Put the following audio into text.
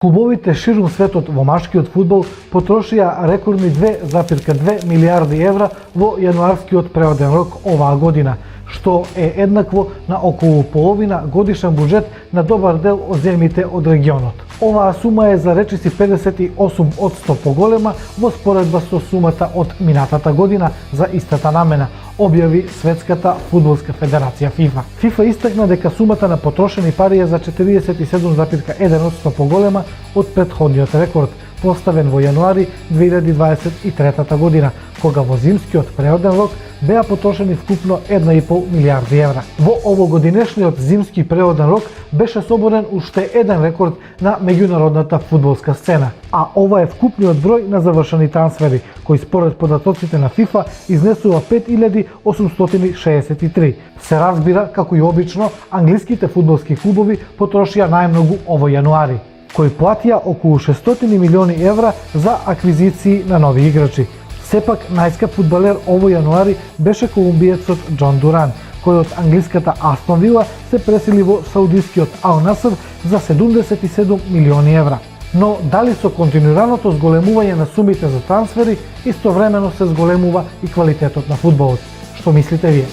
Клубовите ширум светот во машкиот фудбал потрошија рекордни 2,2 милијарди евра во јануарскиот преводен рок оваа година, што е еднакво на околу половина годишен буџет на добар дел од земјите од регионот. Оваа сума е за речиси 58% поголема во споредба со сумата од минатата година за истата намена, објави Светската фудбалска федерација ФИФА. ФИФА истакна дека сумата на потрошени пари е за 47,1% поголема од претходниот рекорд, поставен во јануари 2023 година, кога во зимскиот природен рок беа потрошени вкупно 1,5 милијарди евра. Во овогодинешниот зимски природен рок беше соборен уште еден рекорд на меѓународната фудбалска сцена, а ова е вкупниот број на завршени трансфери, кој според податоците на ФИФА изнесува 5863. Се разбира, како и обично, англиските фудбалски клубови потрошија најмногу овој јануари, кои платија околу 600 милиони евра за аквизиции на нови играчи. Сепак, најскап фудбалер овој јануари беше колумбиецот Џон Дуран, кој од англиската Астон Вила се пресели во саудискиот Ал Наср за 77 милиони евра. Но дали со континуираното зголемување на сумите за трансфери, истовремено се зголемува и квалитетот на фудбалот? Што мислите вие?